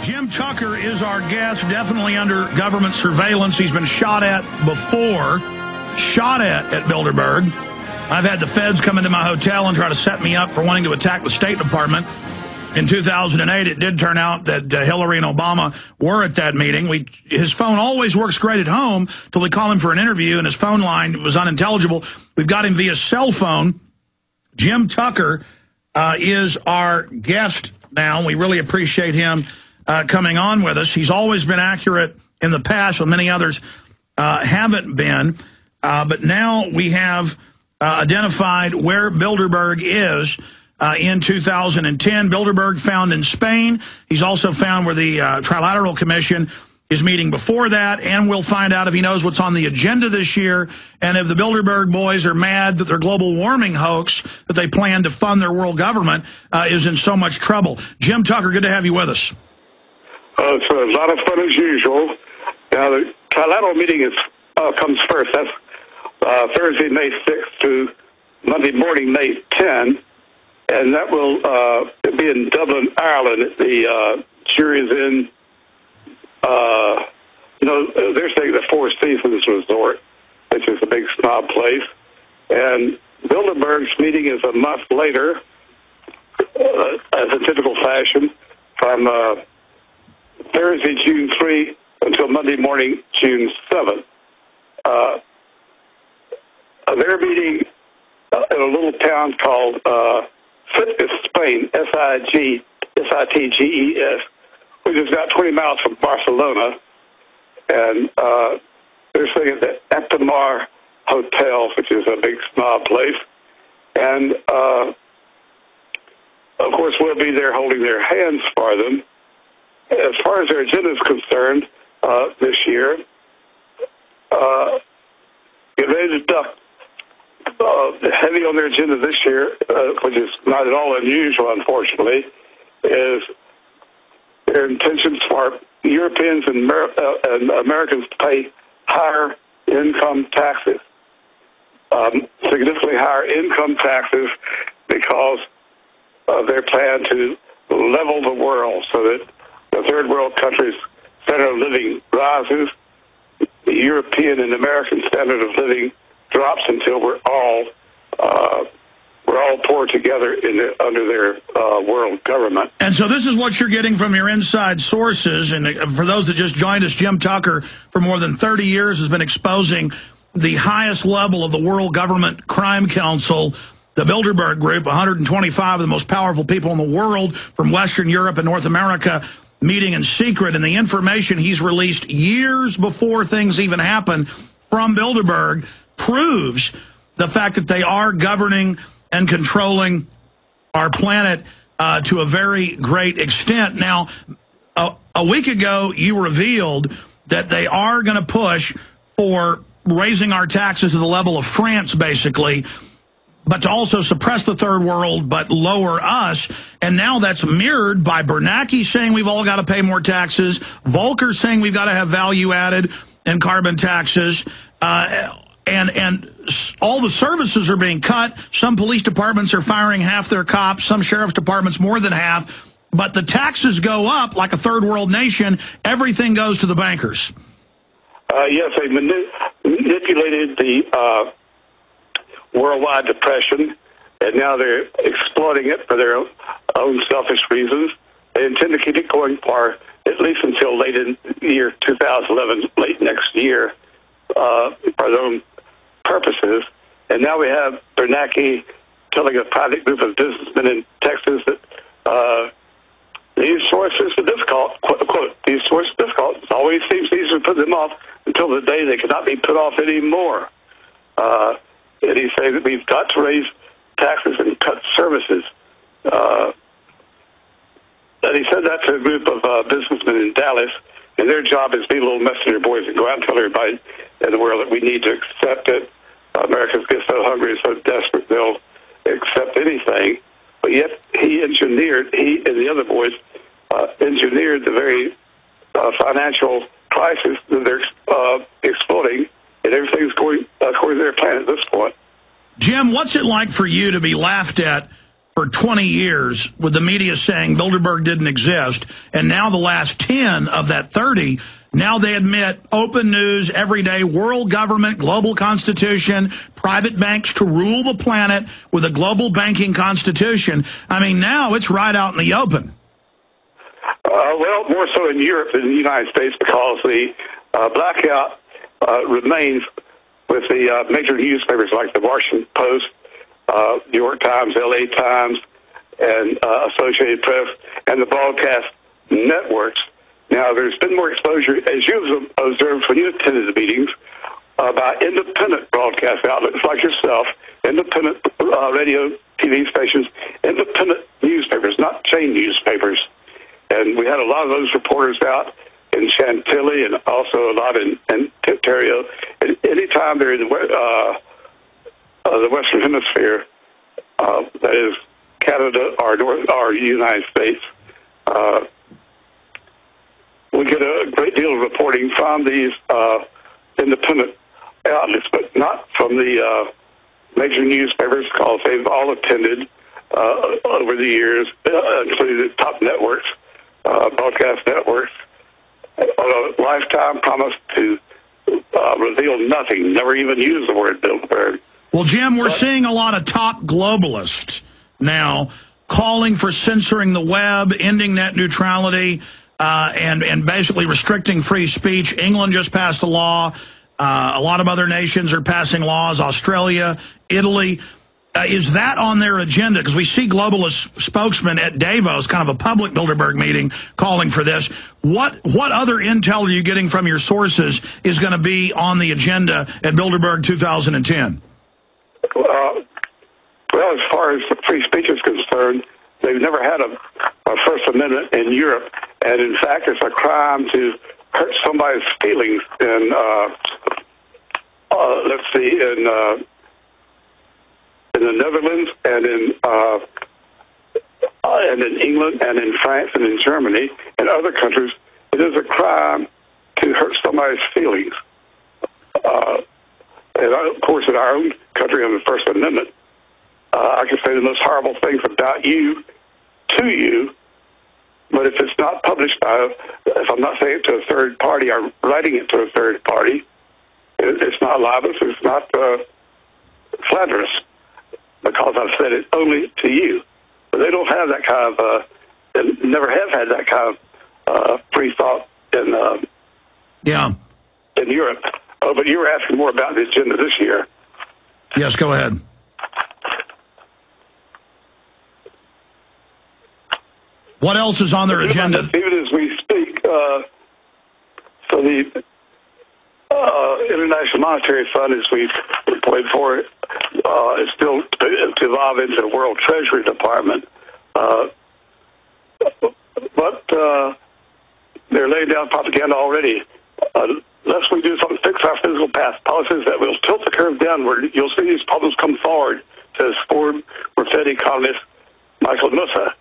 Jim Tucker is our guest, definitely under government surveillance. He's been shot at before, at Bilderberg. I've had the feds come into my hotel and try to set me up for wanting to attack the State Department. In 2008, it did turn out that Hillary and Obama were at that meeting. His phone always works great at home till we call him for an interview, and his phone line was unintelligible. We've got him via cell phone. Jim Tucker is our guest now. We really appreciate him coming on with us. He's always been accurate in the past, when many others haven't been. But now we have identified where Bilderberg is in 2010. Bilderberg found in Spain. He's also found where the Trilateral Commission is meeting before that, and we'll find out if he knows what's on the agenda this year, and if the Bilderberg boys are mad that their global warming hoax that they plan to fund their world government is in so much trouble. Jim Tucker, good to have you with us. It's a lot of fun as usual. Now, the Trilateral meeting comes first. That's Thursday, May 6th to Monday morning, May 10. And that will be in Dublin, Ireland. The jury is in, they're saying the Four Seasons Resort, which is a big snob place. And Bilderberg's meeting is a month later, as a typical fashion, from Thursday, June 3 until Monday morning, June 7. They're meeting in a little town called Sitges, Spain, Sitges, which is about 20 miles from Barcelona. And they're staying at the Aptamar Hotel, which is a big snob place. And, of course, we'll be there holding their hands for them. As far as their agenda is concerned, this year, heavy on their agenda this year, which is not at all unusual, unfortunately, is their intentions for Europeans and Americans to pay higher income taxes, significantly higher income taxes, because of their plan to level the world so that the third world countries' standard of living rises, the European and American standard of living drops until we're all poor together under their world government. And so this is what you're getting from your inside sources. And for those that just joined us, Jim Tucker, for more than 30 years, has been exposing the highest level of the World Government Crime Council, the Bilderberg Group, 125 of the most powerful people in the world from Western Europe and North America, meeting in secret. And the information he's released years before things even happen from Bilderberg proves the fact that they are governing and controlling our planet to a very great extent. Now, a week ago, you revealed that they are going to push for raising our taxes to the level of France, basically, but to also suppress the third world, but lower us. And now that's mirrored by Bernanke saying we've all got to pay more taxes, Volcker saying we've got to have value added and carbon taxes, and all the services are being cut. Some police departments are firing half their cops, some sheriff's departments more than half. But the taxes go up like a third world nation. Everything goes to the bankers. Yes, they manipulated the worldwide depression, and now they're exploiting it for their own selfish reasons. They intend to keep it going for at least until late in the year 2011, late next year, for their own purposes. And now we have Bernanke telling a private group of businessmen in Texas that these sources are difficult, quote, these sources are difficult. It always seems easier to put them off until the day they cannot be put off anymore. And he's saying that we've got to raise taxes and cut services. And he said that to a group of businessmen in Dallas, and their job is to be little messenger boys and go out and tell everybody in the world that we need to accept it. Americans get so hungry and so desperate they'll accept anything. But yet he and the other boys engineered the very financial crisis that they're exploiting, and everything's going according to their plan at this point. Jim, what's it like for you to be laughed at for 20 years with the media saying Bilderberg didn't exist, and now the last 10 of that 30, now they admit open news, everyday world government, global constitution, private banks to rule the planet with a global banking constitution. I mean, now it's right out in the open. Well, more so in Europe than in the United States, because the blackout remains with the major newspapers like the Washington Post, New York Times, LA Times, and Associated Press, and the broadcast networks. Now, there's been more exposure, as you've observed when you attended the meetings, by independent broadcast outlets like yourself, independent radio, TV stations, independent newspapers, not chain newspapers. And we had a lot of those reporters out in Chantilly and also a lot in Ontario. And anytime they're in the Western Hemisphere, that is Canada or United States, we get a great deal of reporting from these independent outlets, but not from the major newspapers, because they've all attended over the years, including the top networks, broadcast networks, a lifetime promise to reveal nothing, never even use the word Bilderberg. Well, Jim, we're seeing a lot of top globalists now calling for censoring the web, ending net neutrality, and basically restricting free speech. England just passed a law. A lot of other nations are passing laws, Australia, Italy. Is that on their agenda? Because we see globalist spokesmen at Davos, kind of a public Bilderberg meeting, calling for this. What other intel are you getting from your sources is going to be on the agenda at Bilderberg 2010? Well, as far as free speech is concerned, they've never had a First Amendment in Europe, and in fact, it's a crime to hurt somebody's feelings in, let's see, in the Netherlands and in England and in France and in Germany and other countries. It is a crime to hurt somebody's feelings. And of course, in our own country, on the First Amendment, I can say the most horrible things about you to you, but if it's not published by, if I'm not saying it to a third party or writing it to a third party, it's not libelous, it's not slanderous, because I've said it only to you. But they don't have that kind of, they never have had that kind of free thought in Europe. Oh, but you were asking more about the agenda this year. Yes, go ahead. What else is on their agenda? Even as we speak, so the International Monetary Fund, as we've played for, is still to evolve into the World Treasury Department. But they're laying down propaganda already. Unless we do something to fix our physical past policies that will tilt the curve downward, you'll see these problems come forward, says former Fed economist Michael Mussa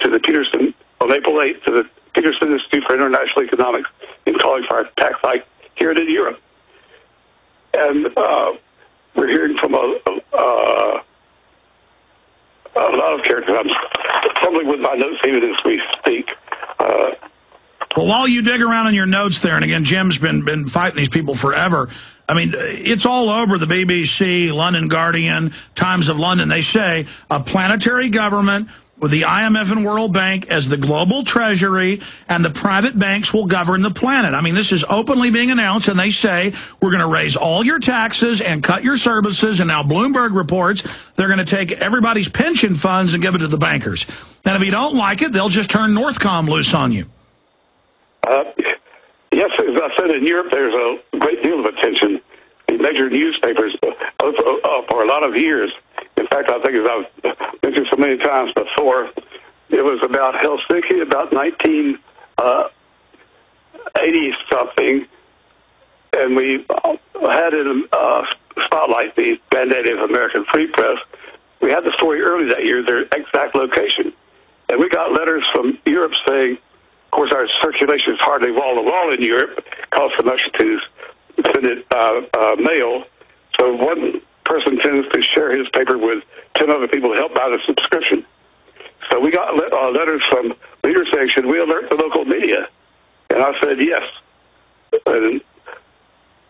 to the Peterson, on April 8th, to the Peterson Institute for International Economics, in calling for a tax hike here in Europe. And we're hearing from a lot of characters. I'm fumbling with my notes even as we speak. Well, while you dig around in your notes there, and again, Jim's been fighting these people forever. I mean, it's all over the BBC, London Guardian, Times of London. They say a planetary government with the IMF and World Bank as the global treasury, and the private banks will govern the planet. I mean, this is openly being announced, and they say we're going to raise all your taxes and cut your services, and now Bloomberg reports they're going to take everybody's pension funds and give it to the bankers. And if you don't like it, they'll just turn Northcom loose on you. Yes, as I said, in Europe, there's a great deal of attention. The major newspapers for a lot of years. In fact, I think, as I've mentioned so many times before, it was about Helsinki, about 1980-something, and we had in Spotlight, the Band-Aid of American Free Press. We had the story early that year, their exact location. And we got letters from Europe saying, of course, our circulation is hardly wall-to-wall in Europe. It costs so much to send it mail. So one person tends to share his paper with 10 other people to help buy the subscription. So we got letters from leaders saying, should we alert the local media? And I said, yes. And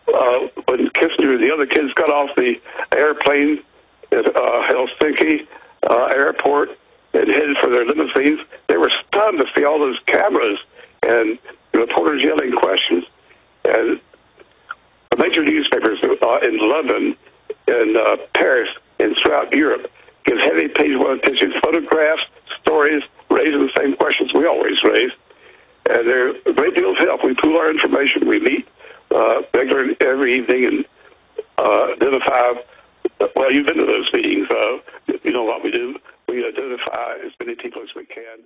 when Kissinger and the other kids got off the airplane at Helsinki airport and headed for their limousines, they were stunned to see all those cameras and the reporters yelling questions. And the major newspapers in London and Paris and throughout Europe give heavy page one attention, photographs, stories, raising the same questions we always raise. And they're a great deal of help. We pool our information. We meet regularly every evening and identify. Well, you've been to those meetings. You know what we do. We identify as many people as we can.